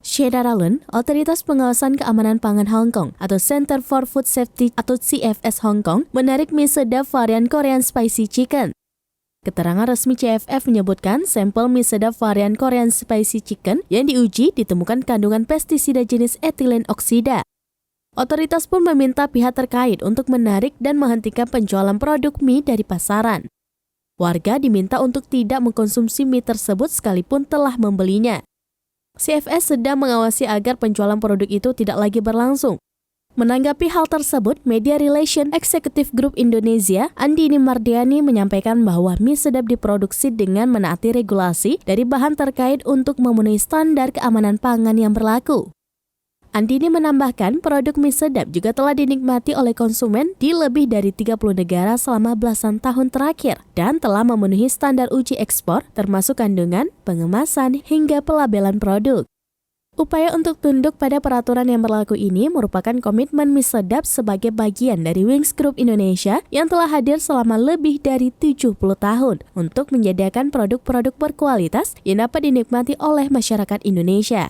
Sheda Ralun, Otoritas Pengawasan Keamanan Pangan Hong Kong atau Center for Food Safety atau CFS Hong Kong menarik mie sedap varian Korean Spicy Chicken. Keterangan resmi CFF menyebutkan sampel mie sedap varian Korean Spicy Chicken yang diuji ditemukan kandungan pestisida jenis etilen oksida. Otoritas pun meminta pihak terkait untuk menarik dan menghentikan penjualan produk mie dari pasaran. Warga diminta untuk tidak mengkonsumsi mie tersebut sekalipun telah membelinya. CFS sedang mengawasi agar penjualan produk itu tidak lagi berlangsung. Menanggapi hal tersebut, Media Relation Executive Group Indonesia, Andini Mardiani menyampaikan bahwa mie sedap diproduksi dengan menaati regulasi dari bahan terkait untuk memenuhi standar keamanan pangan yang berlaku. Andini menambahkan produk mie sedap juga telah dinikmati oleh konsumen di lebih dari 30 negara selama belasan tahun terakhir dan telah memenuhi standar uji ekspor termasuk kandungan, pengemasan, hingga pelabelan produk. Upaya untuk tunduk pada peraturan yang berlaku ini merupakan komitmen mie sedap sebagai bagian dari Wings Group Indonesia yang telah hadir selama lebih dari 70 tahun untuk menyediakan produk-produk berkualitas yang dapat dinikmati oleh masyarakat Indonesia.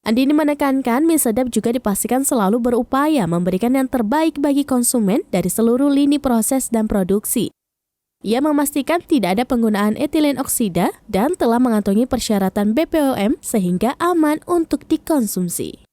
Andini menekankan mie sedap juga dipastikan selalu berupaya memberikan yang terbaik bagi konsumen dari seluruh lini proses dan produksi. Ia memastikan tidak ada penggunaan etilen oksida dan telah mengantongi persyaratan BPOM sehingga aman untuk dikonsumsi.